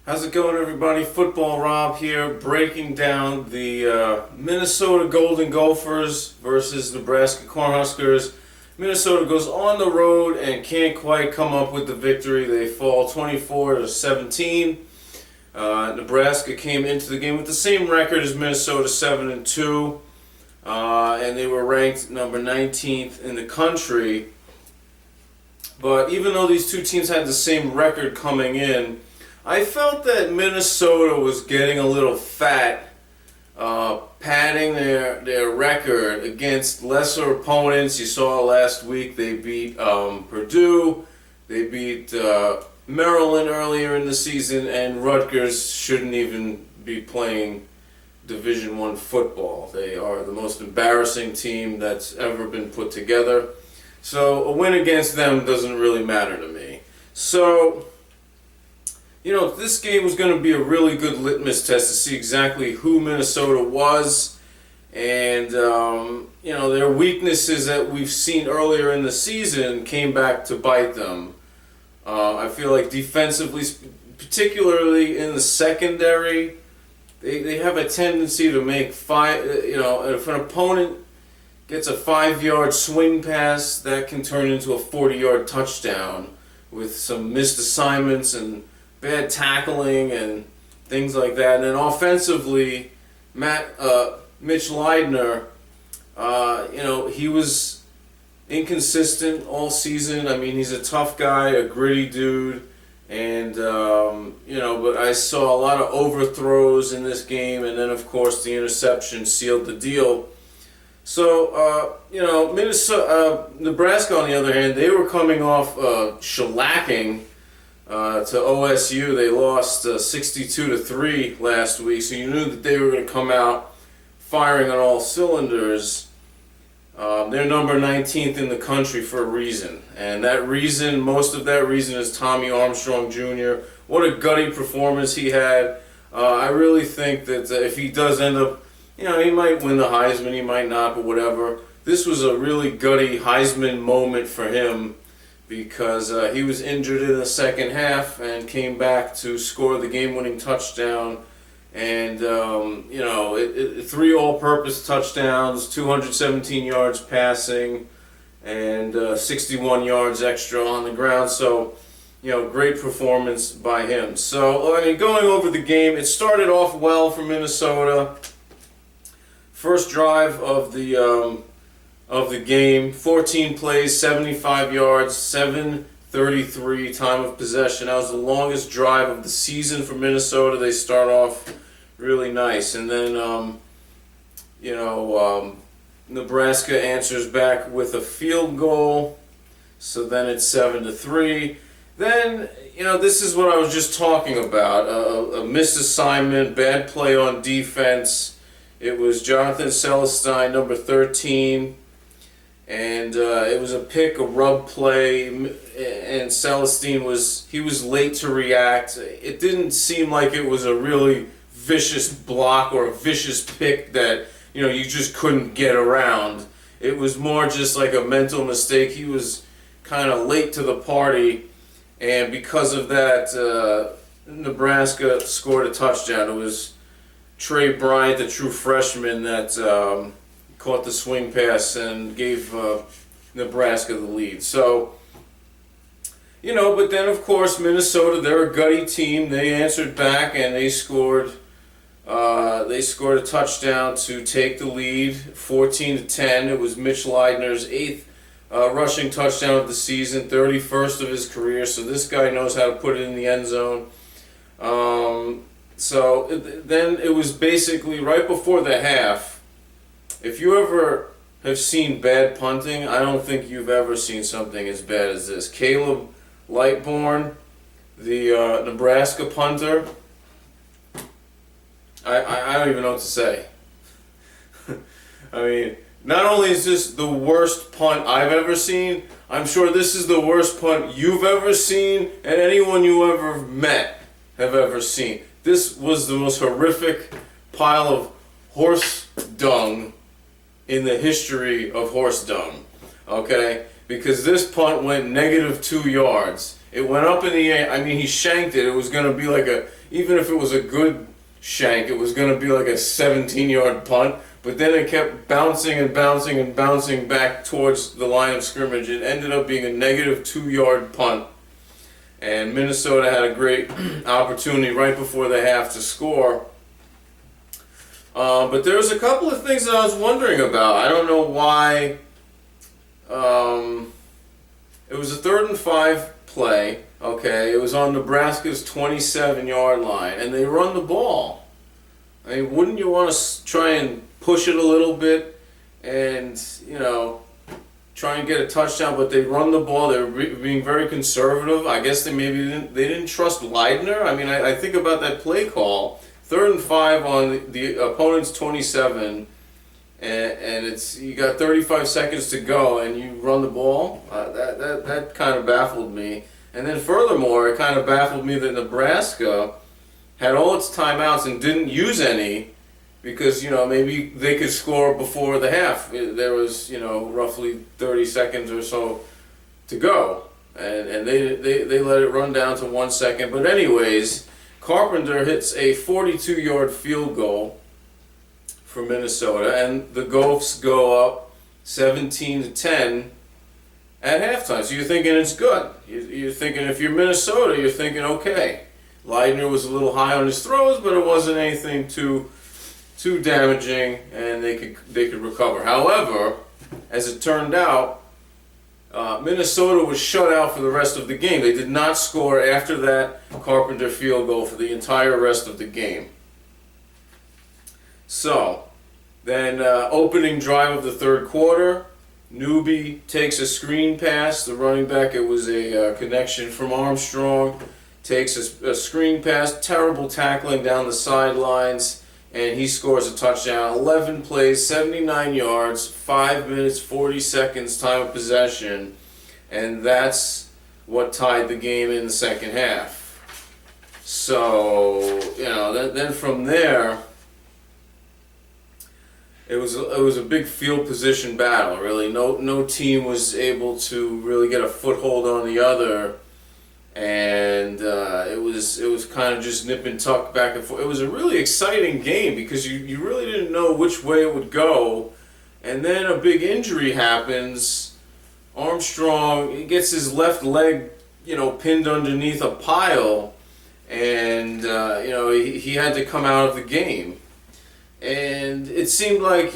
How's it going, everybody? Football Rob here, breaking down the Minnesota Golden Gophers versus Nebraska Cornhuskers. Minnesota goes on the road and can't quite come up with the victory. They fall 24-17. Nebraska came into the game with the same record as Minnesota, 7-2, and they were ranked number 19th in the country. But even though these two teams had the same record coming in, I felt that Minnesota was getting a little fat, padding their record against lesser opponents. You saw last week they beat Purdue, they beat Maryland earlier in the season, and Rutgers shouldn't even be playing Division I football. They are the most embarrassing team that's ever been put together. So a win against them doesn't really matter to me. So, this game was going to be a really good litmus test to see exactly who Minnesota was, and their weaknesses that we've seen earlier in the season came back to bite them. I feel like defensively, particularly in the secondary, they have a tendency to make if an opponent gets a 5-yard swing pass, that can turn into a 40-yard touchdown with some missed assignments and bad tackling and things like that. And then offensively, Mitch Leidner, he was inconsistent all season. I mean, he's a tough guy, a gritty dude, and but I saw a lot of overthrows in this game, and then of course the interception sealed the deal. So Nebraska, on the other hand, they were coming off shellacking to OSU. They lost 62-3 last week, so you knew that they were going to come out firing on all cylinders. They're number 19th in the country for a reason, and most of that reason is Tommy Armstrong Jr. What a gutty performance he had. I really think that if he does end up, he might win the Heisman, he might not, but whatever. This was a really gutty Heisman moment for him, because he was injured in the second half and came back to score the game-winning touchdown. And, 3 all-purpose touchdowns, 217 yards passing, and 61 yards extra on the ground. So, great performance by him. So, going over the game, it started off well for Minnesota. First drive of the game, 14 plays, 75 yards, 7:33 time of possession. That was the longest drive of the season for Minnesota. They start off really nice, and then Nebraska answers back with a field goal. So then it's 7-3. Then this is what I was just talking about: a missed assignment, bad play on defense. It was Jonathan Celestine, number 13. And it was a pick, a rub play, and Celestine was late to react. It didn't seem like it was a really vicious block or a vicious pick that you just couldn't get around. It was more just like a mental mistake. He was kind of late to the party, and because of that, Nebraska scored a touchdown. It was Trey Bryant, the true freshman, that caught the swing pass and gave Nebraska the lead. So, but then of course Minnesota, they're a gutty team. They answered back and they scored a touchdown to take the lead, 14-10. It was Mitch Leidner's 8th rushing touchdown of the season, 31st of his career. So this guy knows how to put it in the end zone. Then it was basically right before the half. If you ever have seen bad punting, I don't think you've ever seen something as bad as this. Caleb Lightbourne, the Nebraska punter, I don't even know what to say. I mean, not only is this the worst punt I've ever seen, I'm sure this is the worst punt you've ever seen and anyone you ever met have ever seen. This was the most horrific pile of horse dung in the history of horse dung, okay? Because this punt went -2 yards. It went up in the air. I mean, he shanked it. It was going to be like even if it was a good shank, it was going to be like a 17-yard punt. But then it kept bouncing and bouncing and bouncing back towards the line of scrimmage. It ended up being a negative 2-yard punt. And Minnesota had a great opportunity right before the half to score. But there was a couple of things that I was wondering about. I don't know why. It was a 3rd and 5 play. Okay, it was on Nebraska's 27-yard line, and they run the ball. I mean, wouldn't you want to try and push it a little bit and, try and get a touchdown? But they run the ball. They're being very conservative. I guess they didn't trust Leidner. I mean, I think about that play call. 3rd and 5 on the opponent's 27, and you got 35 seconds to go, and you run the ball. That kind of baffled me. And then furthermore, it kind of baffled me that Nebraska had all its timeouts and didn't use any because, maybe they could score before the half. There was, roughly 30 seconds or so to go. And they let it run down to 1 second. But anyways, Carpenter hits a 42-yard field goal for Minnesota, and the Gophs go up 17-10 at halftime. So you're thinking it's good. You're thinking, if you're Minnesota, you're thinking, okay, Leidner was a little high on his throws, but it wasn't anything too damaging, and they could recover. However, as it turned out, Minnesota was shut out for the rest of the game. They did not score after that Carpenter field goal for the entire rest of the game. So, then opening drive of the 3rd quarter, Newby takes a screen pass. The running back, it was a connection from Armstrong, takes a screen pass, terrible tackling down the sidelines, and he scores a touchdown. 11 plays, 79 yards, 5 minutes, 40 seconds time of possession, and that's what tied the game in the second half. So, then from there, it was a big field position battle. Really, no team was able to really get a foothold on the other, and it was kind of just nip and tuck back and forth. It was a really exciting game because you really didn't know which way it would go, and then a big injury happens. Armstrong gets his left leg, pinned underneath a pile, and he had to come out of the game. And it seemed like,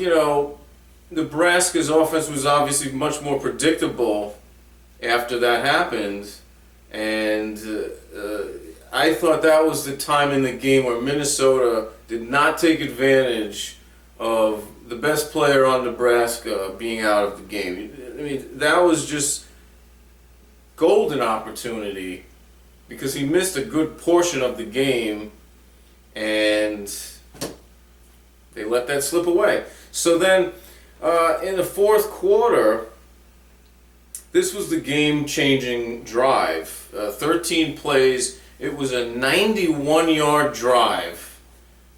Nebraska's offense was obviously much more predictable after that happened. And I thought that was the time in the game where Minnesota did not take advantage of the best player on Nebraska being out of the game. I mean, that was just golden opportunity because he missed a good portion of the game, and they let that slip away. So then, in the 4th quarter, this was the game-changing drive. 13 plays. It was a 91-yard drive.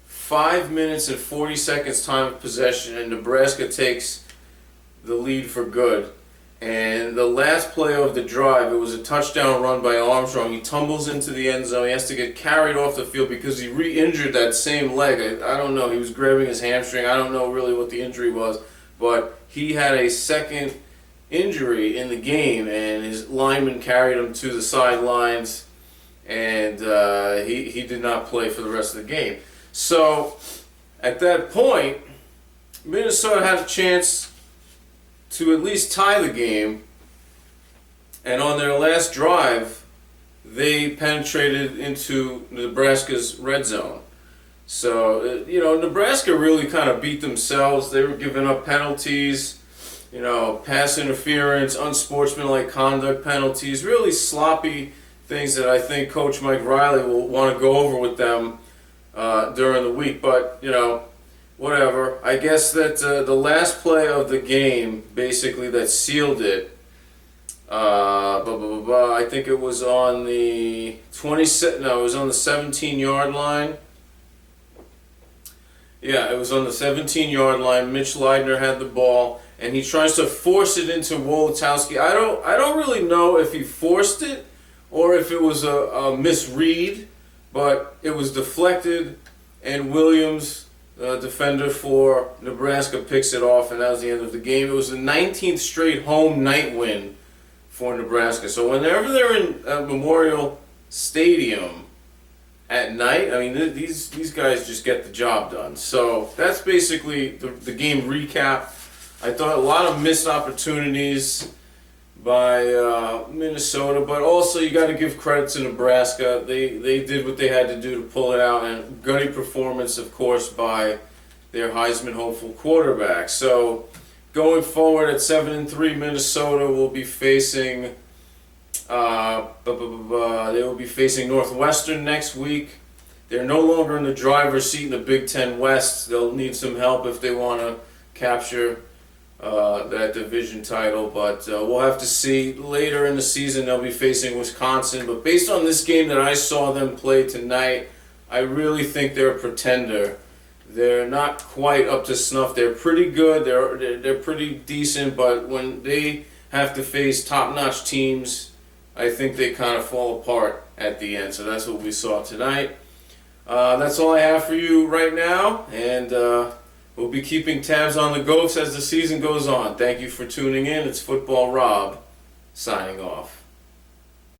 5 minutes and 40 seconds time of possession, and Nebraska takes the lead for good. And the last play of the drive, it was a touchdown run by Armstrong. He tumbles into the end zone. He has to get carried off the field because he re-injured that same leg. I don't know. He was grabbing his hamstring. I don't know really what the injury was. But he had a second injury in the game, and his lineman carried him to the sidelines, and he did not play for the rest of the game. So at that point, Minnesota had a chance to at least tie the game, and on their last drive, they penetrated into Nebraska's red zone. So, Nebraska really kind of beat themselves. They were giving up penalties, pass interference, unsportsmanlike conduct penalties, really sloppy things that I think Coach Mike Riley will want to go over with them during the week. But, whatever. I guess that the last play of the game, basically, that sealed it, I think it was on the it was on the 17-yard line. Yeah, it was on the 17-yard line. Mitch Leidner had the ball, and he tries to force it into Wolotowski. I don't really know if he forced it or if it was a misread, but it was deflected, and Williams, defender for Nebraska, picks it off, and that was the end of the game. It was the 19th straight home night win for Nebraska. So whenever they're in Memorial Stadium at night, I mean, these guys just get the job done. So that's basically the game recap. I thought a lot of missed opportunities by Minnesota, but also you got to give credit to Nebraska. They did what they had to do to pull it out, and gutty performance, of course, by their Heisman hopeful quarterback. So going forward at 7-3, Minnesota will be facing they will be facing Northwestern next week. They're no longer in the driver's seat in the Big Ten West. They'll need some help if they want to capture that division title, but we'll have to see. Later in the season they'll be facing Wisconsin, but based on this game that I saw them play tonight, I really think they're a pretender. They're not quite up to snuff. They're pretty good, they're pretty decent, but when they have to face top-notch teams, I think they kind of fall apart at the end. So that's what we saw tonight. That's all I have for you right now, and we'll be keeping tabs on the Gophers as the season goes on. Thank you for tuning in. It's Football Rob signing off.